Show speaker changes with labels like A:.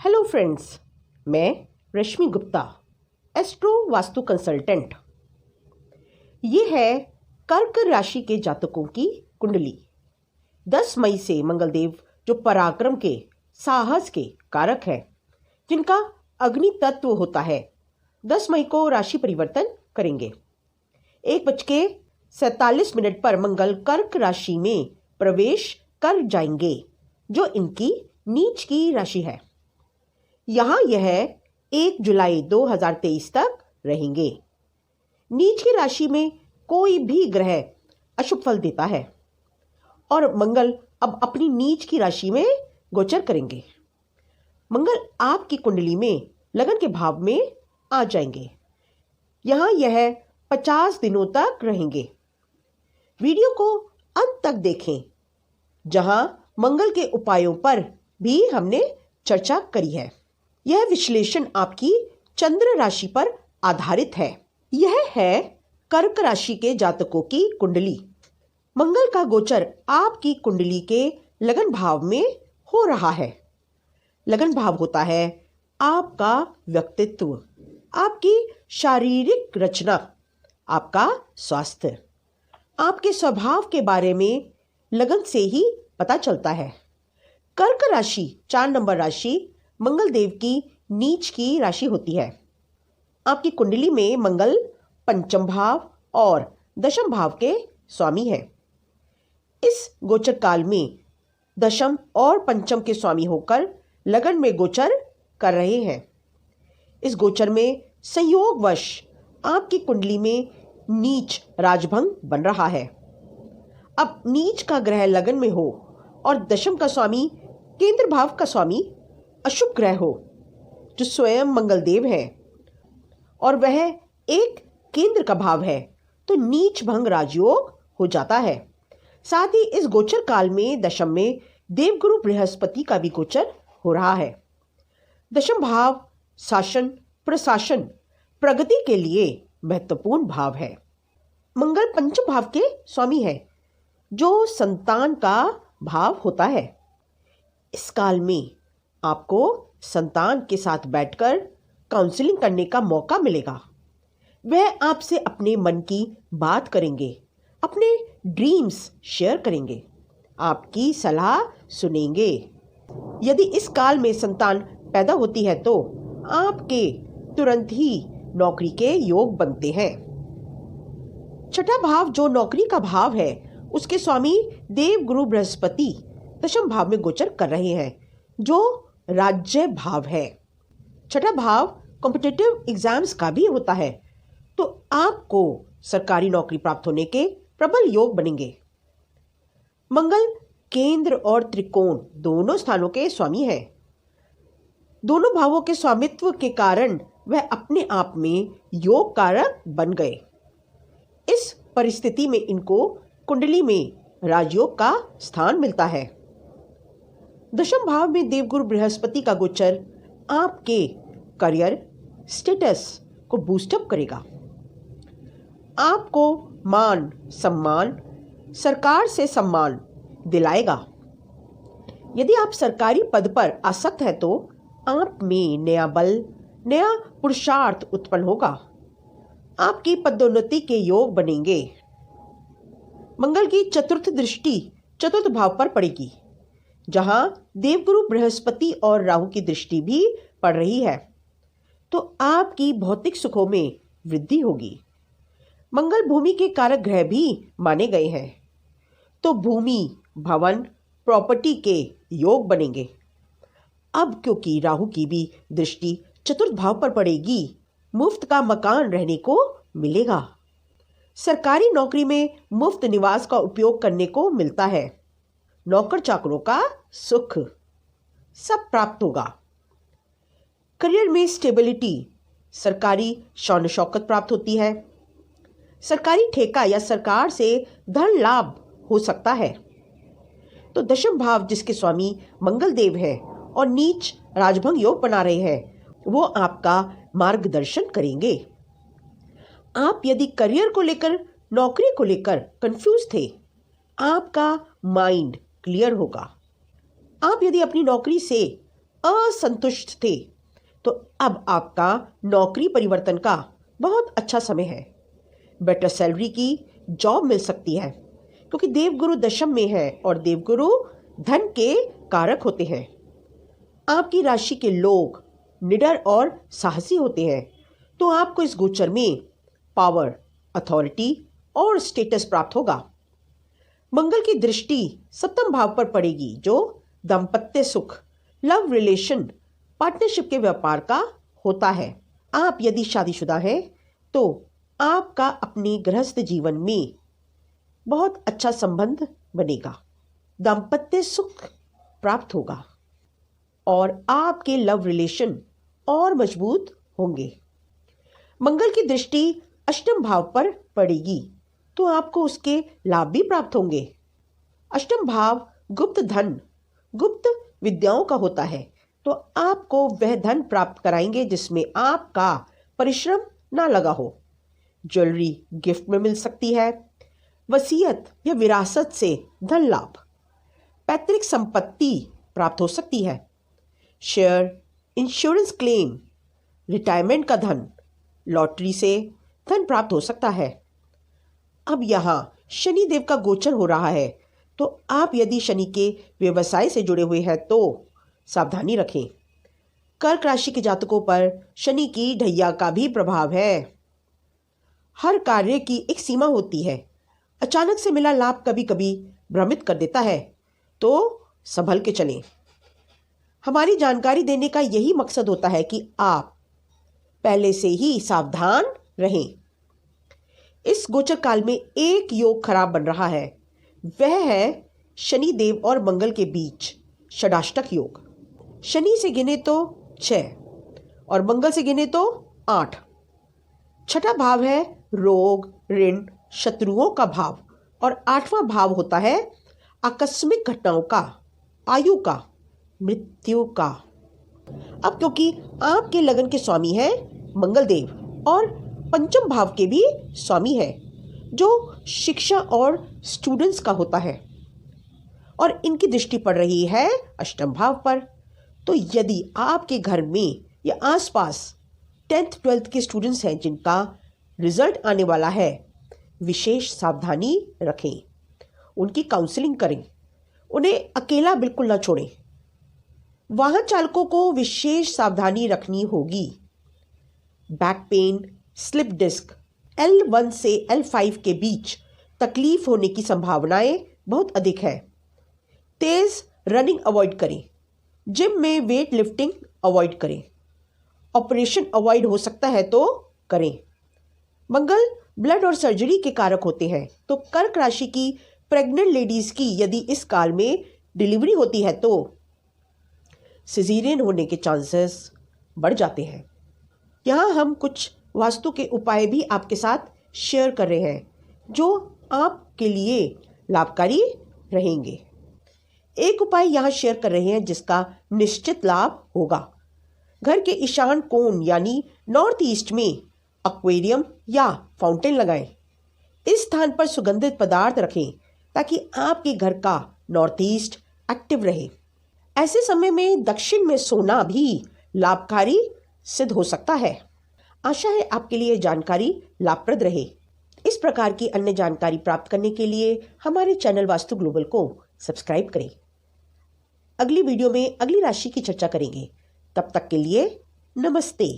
A: Hello friends, मैं रश्मि Gupta, astro vastu consultant. ये है कर्क राशि के जातकों की कुंडली। 10 मई से मंगलदेव जो पराक्रम के, साहस के कारक है, जिनका अग्नि तत्व होता है, 10 मई को राशि परिवर्तन करेंगे। 1:47 पर मंगल कर्क राशि में प्रवेश कर जाएंगे, जो इनकी नीच की राशि है। यहाँ यह 1 जुलाई 2023 तक रहेंगे। नीच की राशि में कोई भी ग्रह अशुभ फल देता है और मंगल अब अपनी नीच की राशि में गोचर करेंगे। मंगल आपकी कुंडली में लगन के भाव में आ जाएंगे। यहाँ यह 50 दिनों तक रहेंगे। वीडियो को अंत तक देखें, जहां मंगल के उपायों पर भी हमने चर्चा करी है। यह विश्लेषण आपकी चंद्र राशि पर आधारित है। यह है कर्क राशि के जातकों की कुंडली। मंगल का गोचर आपकी कुंडली के लगन भाव में हो रहा है। लगन भाव होता है आपका व्यक्तित्व, आपकी शारीरिक रचना, आपका स्वास्थ्य। आपके स्वभाव के बारे में लगन से ही पता चलता है। कर्क राशि 4 नंबर राशि मंगल देव की नीच की राशि होती है। आपकी कुंडली में मंगल पंचम भाव और दशम भाव के स्वामी है। इस गोचर काल में दशम और पंचम के स्वामी होकर लगन में गोचर कर रहे हैं। इस गोचर में संयोगवश आपकी कुंडली में नीच राजभंग बन रहा है। अब नीच का ग्रह लगन में हो और दशम का स्वामी केंद्र भाव का स्वामी अशुभ ग्रह हो, जो स्वयं मंगलदेव है, और वह एक केंद्र का भाव है, तो नीच भंग राजयोग हो जाता है। साथ ही इस गोचर काल में दशम में देवगुरु बृहस्पति का भी गोचर हो रहा है। दशम भाव शासन, प्रशासन, प्रगति के लिए महत्वपूर्ण भाव है। मंगल पंचम भाव के स्वामी है, जो संतान का भाव होता है। इस काल में आपको संतान के साथ बैठकर काउंसलिंग करने का मौका मिलेगा। वह आपसे अपने मन की बात करेंगे, अपने ड्रीम्स शेयर करेंगे, आपकी सलाह सुनेंगे। यदि इस काल में संतान पैदा होती है तो आपके तुरंत ही नौकरी के योग बनते हैं। छठा भाव जो नौकरी का भाव है, उसके स्वामी देव गुरु बृहस्पति दशम भाव में गोचर कर रहे हैं, जो राज्य भाव है। छठा भाव कॉम्पिटिटिव एग्जाम्स का भी होता है, तो आपको सरकारी नौकरी प्राप्त होने के प्रबल योग बनेंगे। मंगल केंद्र और त्रिकोण दोनों स्थानों के स्वामी है। दोनों भावों के स्वामित्व के कारण वह अपने आप में योग कारक बन गए। इस परिस्थिति में इनको कुंडली में राजयोग का स्थान मिलता है। दशम भाव में देवगुरु बृहस्पति का गोचर आपके करियर स्टेटस को बूस्टअप करेगा। आपको मान सम्मान, सरकार से सम्मान दिलाएगा। यदि आप सरकारी पद पर आसक्त है तो आप में नया बल, नया पुरुषार्थ उत्पन्न होगा। आपकी पदोन्नति के योग बनेंगे। मंगल की चतुर्थ दृष्टि चतुर्थ भाव पर पड़ेगी, जहां देवगुरु बृहस्पति और राहु की दृष्टि भी पड़ रही है, तो आपकी भौतिक सुखों में वृद्धि होगी। मंगल भूमि के कारक ग्रह भी माने गए हैं, तो भूमि, भवन, प्रॉपर्टी के योग बनेंगे। अब क्योंकि राहु की भी दृष्टि चतुर्थ भाव पर पड़ेगी, मुफ्त का मकान रहने को मिलेगा। सरकारी नौकरी में मुफ्त निवास का उपयोग करने को मिलता है। नौकर चाकरों का सुख सब प्राप्त होगा। करियर में स्टेबिलिटी, सरकारी शान शौकत प्राप्त होती है। सरकारी ठेका या सरकार से धन लाभ हो सकता है। तो दशम भाव जिसके स्वामी मंगल देव है और नीच राजभंग योग बना रहे हैं, वो आपका मार्गदर्शन करेंगे। आप यदि करियर को लेकर, नौकरी को लेकर कंफ्यूज थे, आपका माइंड क्लियर होगा। आप यदि अपनी नौकरी से असंतुष्ट थे, तो अब आपका नौकरी परिवर्तन का बहुत अच्छा समय है। बेटर सैलरी की जॉब मिल सकती है, क्योंकि देवगुरु दशम में है और देवगुरु धन के कारक होते हैं। आपकी राशि के लोग निडर और साहसी होते हैं, तो आपको इस गोचर में पावर, अथॉरिटी और स्टेटस प्राप्त होगा। मंगल की दृष्टि सप्तम भाव पर पड़ेगी, जो दाम्पत्य सुख, लव रिलेशन, पार्टनरशिप के व्यापार का होता है। आप यदि शादीशुदा हैं तो आपका अपने गृहस्थ जीवन में बहुत अच्छा संबंध बनेगा, दाम्पत्य सुख प्राप्त होगा और आपके लव रिलेशन और मजबूत होंगे। मंगल की दृष्टि अष्टम भाव पर पड़ेगी, तो आपको उसके लाभ भी प्राप्त होंगे। अष्टम भाव गुप्त धन, गुप्त विद्याओं का होता है, तो आपको वह धन प्राप्त कराएंगे जिसमें आपका परिश्रम ना लगा हो। ज्वेलरी गिफ्ट में मिल सकती है। वसीयत या विरासत से धन लाभ, पैतृक संपत्ति प्राप्त हो सकती है। शेयर, इंश्योरेंस क्लेम, रिटायरमेंट का धन, लॉटरी से धन प्राप्त हो सकता है। अब यहाँ शनि देव का गोचर हो रहा है, तो आप यदि शनि के व्यवसाय से जुड़े हुए हैं तो सावधानी रखें। कर्क राशि के जातकों पर शनि की ढैया का भी प्रभाव है। हर कार्य की एक सीमा होती है। अचानक से मिला लाभ कभी कभी भ्रमित कर देता है, तो संभल के चलें। हमारी जानकारी देने का यही मकसद होता है कि आप पहले से ही सावधान रहें। इस गोचर काल में एक योग खराब बन रहा है, वह है शनि देव और मंगल के बीच षडाष्टक योग। शनि से गिने तो 6 और मंगल से गिने तो 8। छठा भाव है रोग, ऋण, शत्रुओं का भाव और 8वां भाव होता है आकस्मिक घटनाओं का, आयु का, मृत्यु का। अब क्योंकि आपके लगन के स्वामी हैं मंगल देव और पंचम भाव के भी स्वामी है, जो शिक्षा और स्टूडेंट्स का होता है, और इनकी दृष्टि पड़ रही है अष्टम भाव पर। तो यदि आपके घर में या आसपास 10th 12th के स्टूडेंट्स हैं जिनका रिजल्ट आने वाला है, विशेष सावधानी रखें, उनकी काउंसलिंग करें, उन्हें अकेला बिल्कुल ना छोड़ें। वाहन चालकों को विशेष सावधानी रखनी होगी। Back pain, slip disc, L1 से L5 के बीच तकलीफ होने की संभावनाएं बहुत अधिक है। तेज रनिंग अवॉइड करें। जिम में वेट लिफ्टिंग अवॉइड करें। ऑपरेशन अवॉइड हो सकता है तो करें। मंगल ब्लड और सर्जरी के कारक होते हैं, तो कर्क राशि की प्रेग्नेंट लेडीज की यदि इस काल में डिलीवरी होती है तो सिजेरियन होने के चांसेस बढ़ जाते हैं। यहाँ हम कुछ वास्तु के उपाय भी आपके साथ शेयर कर रहे हैं, जो आपके लिए लाभकारी रहेंगे। एक उपाय यहाँ शेयर कर रहे हैं जिसका निश्चित लाभ होगा। घर के ईशान कोण यानी नॉर्थ ईस्ट में एक्वेरियम या फाउंटेन लगाएं। इस स्थान पर सुगंधित पदार्थ रखें ताकि आपके घर का नॉर्थ ईस्ट एक्टिव रहे। ऐसे समय में दक्षिण में सोना भी लाभकारी सिद्ध हो सकता है। आशा है आपके लिए जानकारी लाभप्रद रहे। इस प्रकार की अन्य जानकारी प्राप्त करने के लिए हमारे चैनल वास्तु ग्लोबल को सब्सक्राइब करें। अगली वीडियो में अगली राशि की चर्चा करेंगे। तब तक के लिए नमस्ते।